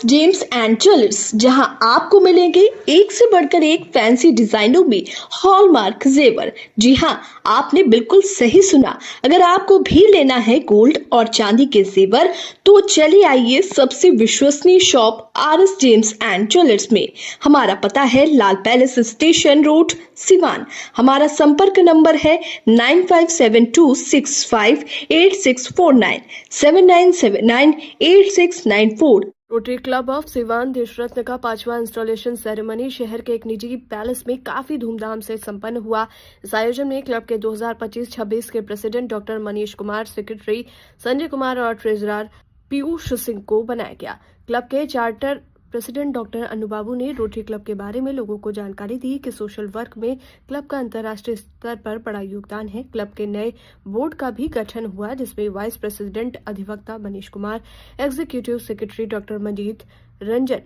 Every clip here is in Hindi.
जेम्स एंड ज्वेलर्स, जहां आपको मिलेंगे एक से बढ़कर एक फैंसी डिजाइनों में हॉलमार्क जेवर। जी हां, आपने बिल्कुल सही सुना। अगर आपको भी लेना है गोल्ड और चांदी के जेवर, तो चलिए आइए सबसे विश्वसनीय shop RS James and jewellers में। हमारा पता है लाल पैलेस स्टेशन रोड, सिवान। हमारा संपर्क नंबर है 9572658649 79798694। रोटरी क्लब ऑफ सिवान देशरत्न का 5वां इंस्टॉलेशन सेरेमनी शहर के एक निजी पैलेस में काफी धूमधाम से संपन्न हुआ। इस आयोजन में क्लब के 2025-26 के president doctor Manish Kumar, secretary Sanjay Kumar और ट्रेजरर पीयूष सिंह को बनाया गया। क्लब के चार्टर प्रेसिडेंट डॉक्टर अनु बाबू ने रोटरी क्लब के बारे में लोगों को जानकारी दी कि सोशल वर्क में क्लब का अंतर्राष्ट्रीय स्तर पर बड़ा योगदान है। क्लब के नए बोर्ड का भी गठन हुआ, जिसमें वाइस प्रेसिडेंट अधिवक्ता Manish Kumar, executive secretary doctor Manjeet Ranjan,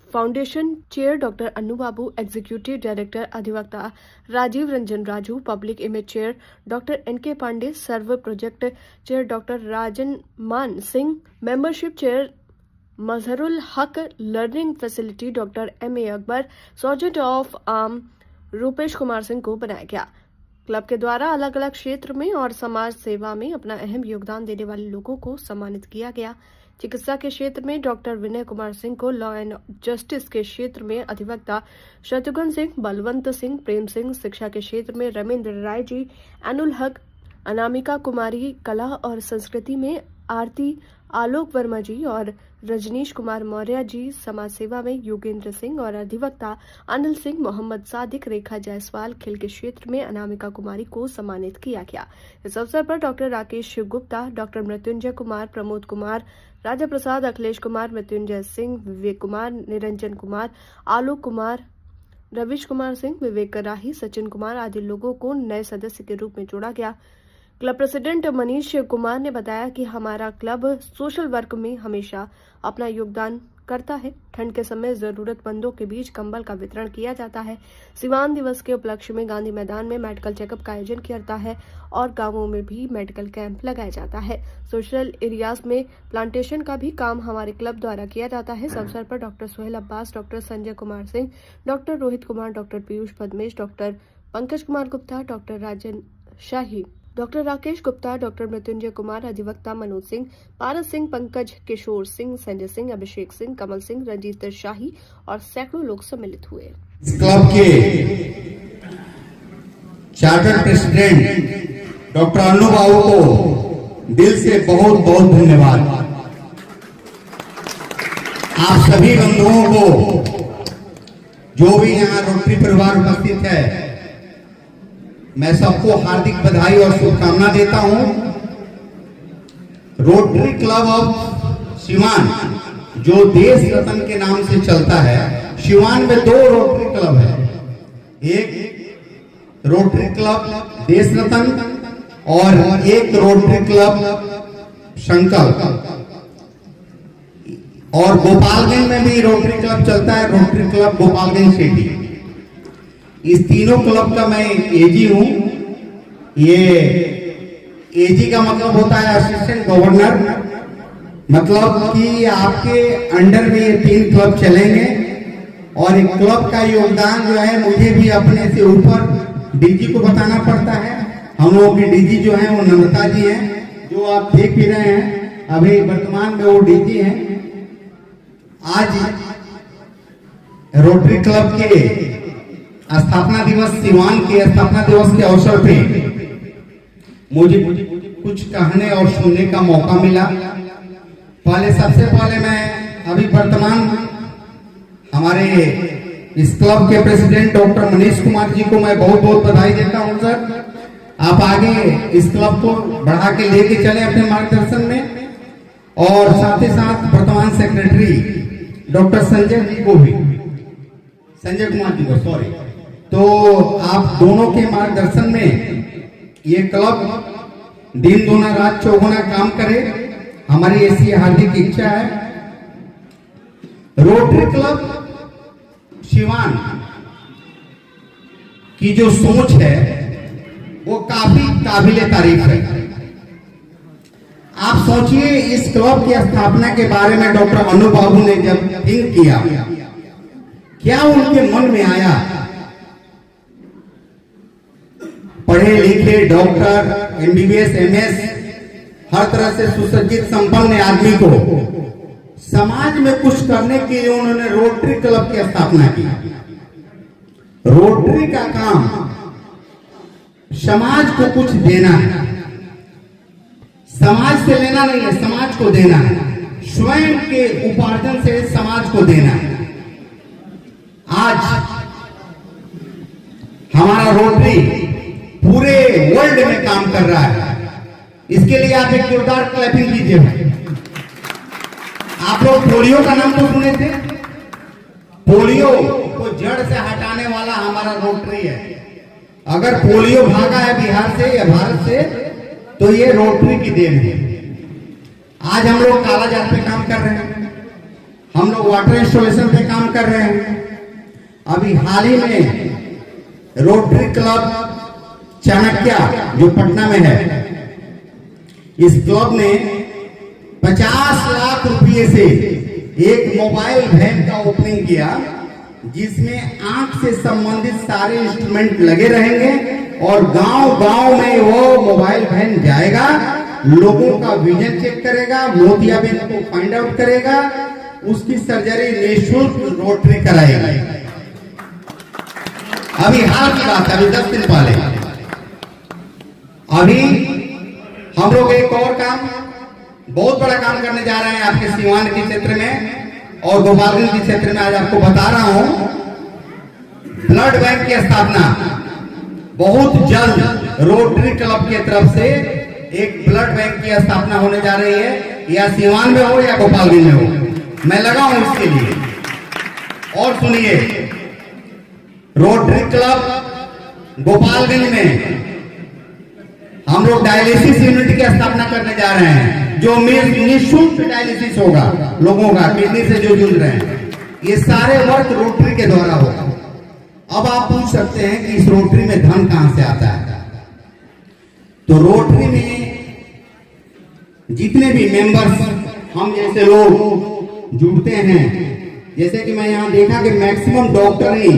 foundation chair doctor Anu Babu, executive director अधिवक्ता Rajeev Ranjan Raju, public image chair doctor NK Pandey, service project chair doctor Rajan Man Singh, membership chair Mazharul Haq, learning facility doctor MA. Akbar, sergeant of arm Rupesh Kumar Singh को बनाया गया। क्लब के द्वारा अलग अलग क्षेत्र में और समाज सेवा में अपना अहम योगदान देने वाले लोगों को सम्मानित किया गया। चिकित्सा के क्षेत्र में डॉक्टर विनय कुमार सिंह को, लॉ एंड जस्टिस के क्षेत्र में अधिवक्ता शत्रुघ्न सिंह, बलवंत सिंह, प्रेम सिंह, शिक्षा के क्षेत्र में रमेंद्र राय जी, अनुल हक, अनामिका कुमारी, कला और संस्कृति में आरती आलोक वर्मा जी और रजनीश कुमार मौर्य जी, समाज सेवा में योगेंद्र सिंह और अधिवक्ता अनिल सिंह, मोहम्मद सादिक, रेखा जायसवाल, खेल के क्षेत्र में अनामिका कुमारी को सम्मानित किया गया। इस अवसर पर डॉक्टर राकेश गुप्ता, डॉक्टर मृत्युंजय कुमार, प्रमोद कुमार, राजा प्रसाद, अखिलेश कुमार, मृत्युंजय सिंह, विवेक कुमार, निरंजन कुमार, आलोक कुमार, रविश कुमार सिंह, विवेक राही, सचिन कुमार आदि लोगों को नए सदस्य के रूप में जोड़ा गया। क्लब प्रेसिडेंट मनीष कुमार ने बताया कि हमारा क्लब सोशल वर्क में हमेशा अपना योगदान करता है। ठंड के समय जरूरतमंदों के बीच कंबल का वितरण किया जाता है। सिवान दिवस के उपलक्ष्य में गांधी मैदान में मेडिकल चेकअप का आयोजन किया जाता है और गांवों में भी मेडिकल कैंप लगाया जाता है। सोशल एरियाज में प्लांटेशन का भी काम हमारे क्लब द्वारा किया जाता है। इस अवसर पर doctor Sohail Abbas, doctor Sanjay Kumar Singh, doctor Rohit Kumar, doctor Piyush Padmesh, doctor Pankaj Kumar Gupta, doctor Rajan Shahi, doctor Rakesh Gupta, doctor Mrityunjay Kumar, अधिवक्ता मनोज सिंह, पारस सिंह, पंकज किशोर सिंह, संजय सिंह, अभिषेक सिंह, कमल सिंह, रंजीत शाही और सैकड़ों लोग सम्मिलित हुए। क्लब के चार्टर प्रेसिडेंट डॉक्टर अनु बाबू को दिल से बहुत बहुत धन्यवाद। आप सभी बंधुओं को, जो भी यहाँ रोटरी परिवार उपस्थित है, मैं सबको हार्दिक बधाई और शुभकामना देता हूं। रोटरी क्लब ऑफ सिवान, जो देश रत्न के नाम से चलता है, सिवान में 2 रोटरी क्लब है। एक रोटरी क्लब देश रत्न और एक रोटरी क्लब संकल्प। और गोपालगंज में भी रोटरी क्लब चलता है, रोटरी क्लब गोपालगंज सिटी। इस तीनों क्लब का मैं एजी हूं। ये एजी का मतलब होता है असिस्टेंट गवर्नर, मतलब कि आपके अंडर में ये 3 क्लब चलेंगे और एक क्लब का योगदान जो है मुझे भी अपने से ऊपर डीजी को बताना पड़ता है। हम लोगों के डीजी जो है वो नम्रता जी हैं, जो आप देख भी रहे हैं, अभी वर्तमान में वो डीजी हैं। आज रोटरी क्लब के स्थापना दिवस, सिवान के स्थापना दिवस के अवसर पे मुझे कुछ कहने और सुनने का मौका मिला। सबसे पहले मैं अभी वर्तमान हमारे इस क्लब के प्रेसिडेंट डॉक्टर मनीष कुमार जी को मैं बहुत बहुत बधाई देता हूं। सर, आप आगे इस क्लब को बढ़ा के लेके चले अपने मार्गदर्शन में, और साथ ही साथ वर्तमान सेक्रेटरी डॉक्टर संजय जी को भी, संजय कुमार जी को, सॉरी, तो आप दोनों के मार्गदर्शन में ये क्लब दिन दूना रात चौगुना काम करे, हमारी ऐसी हार्दिक इच्छा है। रोटरी क्लब सिवान की जो सोच है वो काफी काबिले तारीफ है। आप सोचिए इस क्लब की स्थापना के बारे में डॉक्टर अनु बाबू ने जब थिंक किया, क्या उनके मन में आया? पढ़े लिखे डॉक्टर, एमबीबीएस, एमएस, हर तरह से सुसज्जित संपन्न आदमी को समाज में कुछ करने के लिए उन्होंने रोटरी क्लब की स्थापना की। रोटरी का काम समाज को कुछ देना है, समाज से लेना नहीं है, समाज को देना है, स्वयं के उपार्जन से समाज को देना है। आज हमारा रोटरी पूरे वर्ल्ड में काम कर रहा है। इसके लिए आप एक जोरदार क्लैपिंग कीजिए। आप लोग पोलियो का नाम तो सुने थे? पोलियो को जड़ से हटाने वाला हमारा रोटरी है। अगर पोलियो भागा है बिहार से या भारत से, तो ये रोटरी की देन है। आज हम लोग कालाजार पे काम कर रहे हैं, हम लोग वाटर इंस्टॉलेशन पे काम कर रहे हैं। अभी हाल ही में रोटरी क्लब चाणक्य जो पटना में है, इस क्लब ने 50 लाख रुपए से एक मोबाइल वैन का ओपनिंग किया, जिसमें आंख से संबंधित सारे इंस्ट्रूमेंट लगे रहेंगे और गांव-गांव में वो मोबाइल वैन जाएगा, लोगों का विजन चेक करेगा, मोतियाबिंद को फाइंड आउट करेगा, उसकी सर्जरी निःशुल्क रोटरी कराएगा। अभी हाल की बात है, अभी 10 दिन पहले अभी हम लोग एक और काम, बहुत बड़ा काम करने जा रहे हैं आपके सीवान के क्षेत्र में और गोपालगंज के क्षेत्र में। आज आपको बता रहा हूं, ब्लड बैंक की स्थापना बहुत जल्द रोटरी क्लब की तरफ से एक ब्लड बैंक की स्थापना होने जा रही है, या सीवान में हो या गोपालगंज में हो, मैं लगा हूं इसके लिए। और सुनिए, रोटरी क्लब गोपालगंज में हम लोग डायलिसिस यूनिट की स्थापना करने जा रहे हैं, जो निःशुल्क डायलिसिस होगा लोगों का, किडनी से जो जूझ रहे हैं। ये सारे वर्क रोटरी के द्वारा होगा। अब आप पूछ सकते हैं कि इस रोटरी में धन कहां से आता है? तो रोटरी में जितने भी मेंबर्स, हम जैसे लोग जुड़ते हैं, जैसे कि मैं यहां देखा कि मैक्सिमम डॉक्टर ही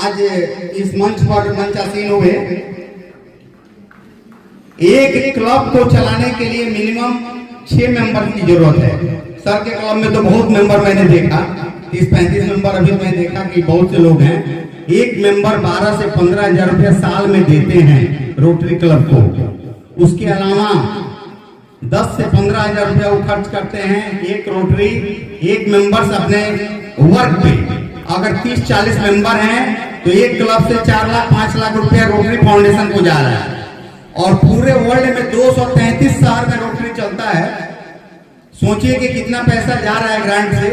आज इस मंच पर मंचासीन हुए। एक क्लब को चलाने के लिए मिनिमम 6 मेंबर की जरूरत है। सर के क्लब में तो बहुत मेंबर मैंने देखा, 30-35 मेंबर अभी मैं देखा कि बहुत से लोग हैं। एक मेंबर 12 से 15 हजार रुपया साल में देते हैं रोटरी क्लब को। उसके अलावा 10 से 15 हजार रुपया वो खर्च करते हैं एक रोटरी, एक मेंबर्स अपने वर्क पे। अगर 30-40 मेंबर हैं तो एक क्लब से 4 लाख 5 लाख रुपया रोटरी फाउंडेशन को जा रहा है। और पूरे वर्ल्ड में 233 शहर में रोटरी चलता है। सोचिए कि कितना पैसा जा रहा है ग्रांट से,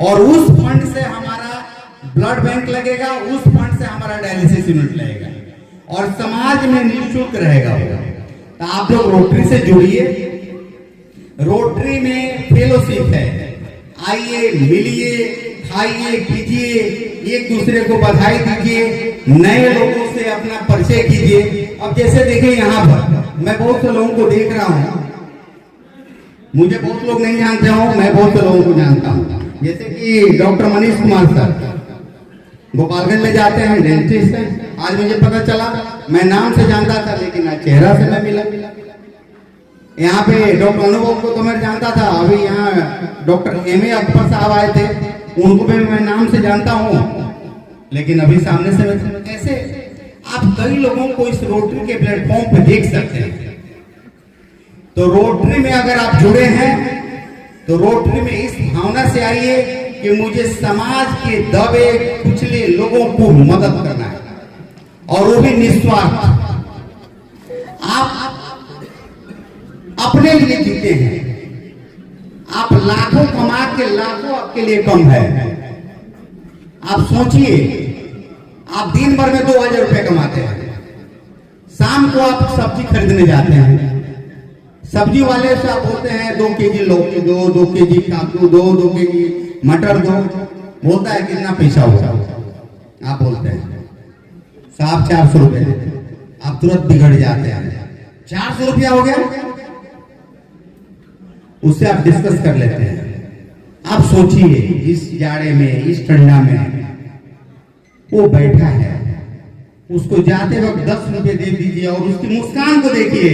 और उस फंड से हमारा ब्लड बैंक लगेगा, उस फंड से हमारा डायलिसिस यूनिट लगेगा, और समाज में निःशुल्क रहेगा। तो आप लोग रोटरी से जुड़िए। रोटरी में फेलोशिप है, आइए, मिलिए, खाइए, पीजिए, एक दूसरे को बधाई दीजिए, नए लोगों से अपना परिचय कीजिए। अब जैसे देखिए यहाँ पर मैं बहुत से लोगों को देख रहा हूँ, मुझे बहुत लोग नहीं जानते हो, मैं बहुत से लोगों को जानता हूँ। जैसे कि डॉक्टर मनीष कुमार सर गोपालगंज में जाते हैं, डेंटिस्ट हैं। आज मुझे पता चला, मैं नाम से जानता था लेकिन आज चेहरा से मैं मिला। यहाँ पे डॉक्टर अनुभव को तो मैं जानता था, अभी यहाँ डॉक्टर एम.ए. अकबर साहब आए थे, उनको भी मैं नाम से जानता हूँ, लेकिन अभी सामने से कैसे आप कई लोगों को इस रोटरी के प्लेटफॉर्म पे देख सकते हैं। तो रोटरी में अगर आप जुड़े हैं तो रोटरी में इस भावना से आइए कि मुझे समाज के दबे कुचले लोगों को मदद करना है, और वो भी निस्वार्थ। आप अपने लिए जीते हैं, आप लाखों कमा के लाखों आपके लिए कम है। आप सोचिए, आप दिन भर में 2000 रुपए कमाते हैं, शाम को आप सब्जी खरीदने जाते हैं, सब्जी वाले से आप बोलते हैं 2 केजी लौकी दो, 2 केजी काकू दो, 2 केजी मटर दो। बोलता है कितना पैसा होगा? आप बोलते हैं साहब 400 रुपए। आप तुरंत बिगड़ जाते हैं, 400 रुपया हो गया। उससे आप डिस्कस कर लेते हैं। आप सोचिए इस जाड़े में, इस ठंडा में वो बैठा है, उसको जाते वक्त 10 रुपए दे दीजिए और उसकी मुस्कान को देखिए,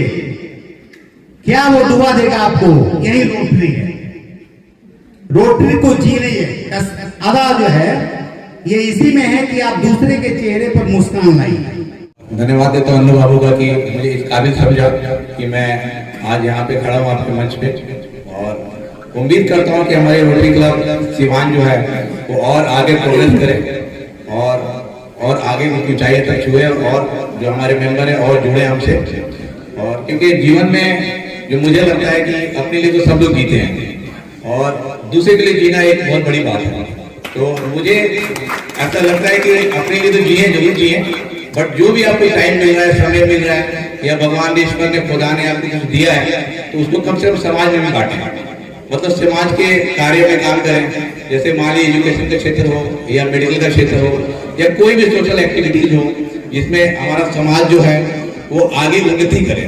क्या वो दुआ देगा आपको। यही रोटरी है, रोटरी को जी रही है। अदा जो है ये इसी में है कि आप दूसरे के चेहरे पर मुस्कान लाइए। धन्यवाद देता हूँ अन्नू बाबू का कि मुझे इस काबिल समझा कि मैं आज यहाँ पे खड़ा हूँ आपके मंच पे, और उम्मीद करता हूँ कि हमारे रोटरी क्लब सिवान जो है वो और आगे प्रोग्रेस करे और आगे की ऊंचाई तक छुए, और जो हमारे मेंबर है और जुड़े हमसे। और क्योंकि जीवन में जो मुझे लगता है कि अपने लिए तो सब लोग जीते हैं और दूसरे के लिए जीना एक बहुत बड़ी बात है। तो मुझे ऐसा लगता है कि अपने लिए तो जिए, जरूर जिए, बट जो भी आपको टाइम मिल रहा है, समय मिल रहा है, या भगवान ईश्वर ने, खुदा ने आपको कुछ दिया है, तो उसको कम से कम समाज में भी बांटें। मतलब समाज के कार्य में काम करें, जैसे मान लीजिए एजुकेशन का क्षेत्र हो या मेडिकल का क्षेत्र हो या कोई भी सोशल एक्टिविटीज हो जिसमें हमारा समाज जो है वो आगे उन्नति करे।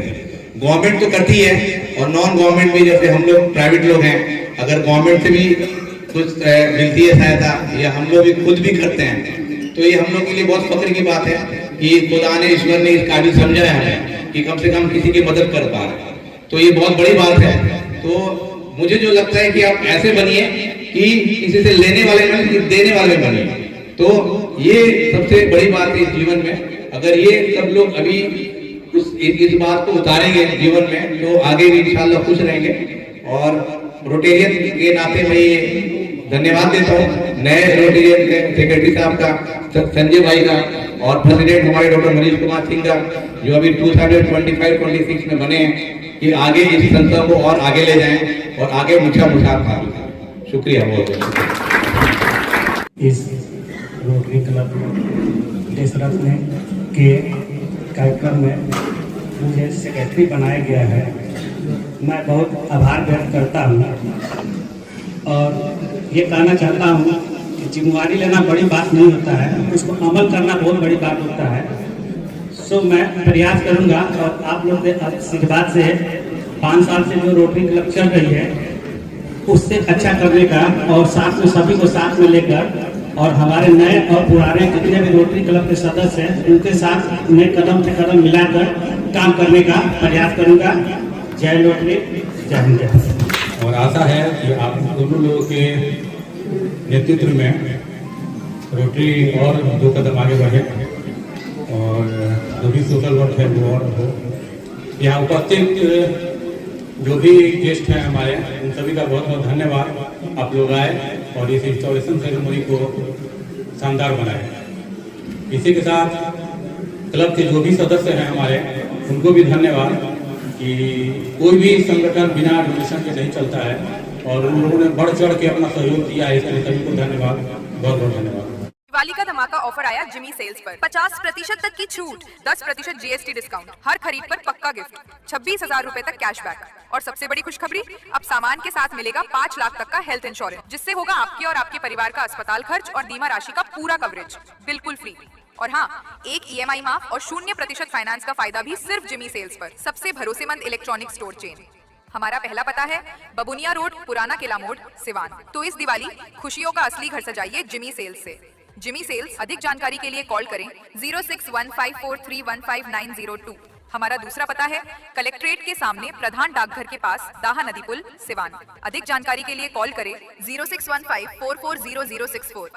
गवर्नमेंट तो करती है और नॉन गवर्नमेंट भी, जैसे हम लोग प्राइवेट लोग हैं, अगर गवर्नमेंट से भी कुछ मिलती है सहायता या हम लोग भी खुद भी करते हैं, तो ये हम लोग के लिए बहुत फख्र की बात है कि खुदा ने, ईश्वर ने इस काबिल समझा है हमें कि कम से कम किसी की मदद कर पा रहे हैं, तो ये बहुत बड़ी बात है। तो मुझे जो लगता है कि आप ऐसे बनिए कि किसी से लेने वाले में, देने वाले बनिए, तो ये सबसे बड़ी बात है इस जीवन में। अगर ये सब लोग अभी इस बात को उतारेंगे जीवन में, तो आगे भी इंशाल्लाह खुश रहेंगे। और रोटेरियन के नाते मैं ये धन्यवाद देता हूँ नए रोटेरियन के सेक्रेटरी साहब का, संजय भाई का, और प्रेसिडेंट हमारे डॉक्टर मनीष कुमार सिंह का, जो अभी 2025-26 में बने हैं, कि आगे इस संस्था को और आगे ले जाएं और आगे मुझा मुसाफ। शुक्रिया बहुत बहुत। इस रोटरी क्लब देशरत्न के कार्यक्रम में मुझे सेक्रेटरी बनाया गया है। मैं बहुत आभार व्यक्त करता हूँ और ये कहना चाहता हूँ कि जिम्मेवारी लेना बड़ी बात नहीं होता है, उसको अमल करना बहुत बड़ी बात होता है। सो मैं प्रयास करूँगा और आप लोग आशीर्वाद से 5 साल से जो रोटरी क्लब चल रही है उससे अच्छा करने का, और साथ में सभी को साथ में लेकर, और हमारे नए और पुराने जितने भी रोटरी क्लब के सदस्य हैं उनके साथ मैं कदम से कदम मिलाकर काम करने का प्रयास करूंगा। जय रोटरी, जय हिंद। और आशा है कि आप दोनों लोगों के नेतृत्व में रोटरी और 2 कदम आगे बढ़े और जो भी सोशल वर्क है वो और हो। यहाँ उपस्थित जो भी गेस्ट हैं हमारे, उन सभी का बहुत बहुत धन्यवाद। आप लोग आए और इस इंस्टॉलेशन सेरेमनी को शानदार बनाए। इसी के साथ क्लब के जो भी सदस्य हैं हमारे, उनको भी धन्यवाद कि कोई भी संगठन बिना डोनेशन के नहीं चलता है और उन लोगों ने बढ़ चढ़ के अपना सहयोग दिया है। इसके लिए सभी को धन्यवाद, बहुत बहुत धन्यवाद। दिवाली का धमाका ऑफर आया जिमी सेल्स पर। 50% तक की छूट, 10% GST डिस्काउंट, हर खरीद पर पक्का गिफ्ट, 26,000 रुपए तक कैशबैक, और सबसे बड़ी खुशखबरी, अब सामान के साथ मिलेगा 5 लाख तक का हेल्थ इंश्योरेंस, जिससे होगा आपके और आपके परिवार का अस्पताल खर्च और बीमा राशि का पूरा कवरेज बिल्कुल फ्री। और हाँ, एक EMI माफ और 0% फाइनेंस का फायदा भी सिर्फ जिमी सेल्स पर। सबसे भरोसेमंद इलेक्ट्रॉनिक स्टोर चेन। हमारा पहला पता है बबुनिया रोड, पुराना किला मोड़, सिवान। तो इस दिवाली खुशियों का असली घर सजाइए जिमी सेल्स से। Jimmy sales. अधिक जानकारी के लिए कॉल करें 0615431590 हमारा दूसरा पता है कलेक्ट्रेट के सामने प्रधान डाकघर के पास, दाहा नदी पुल, सिवान। अधिक जानकारी के लिए कॉल करें 0615440064।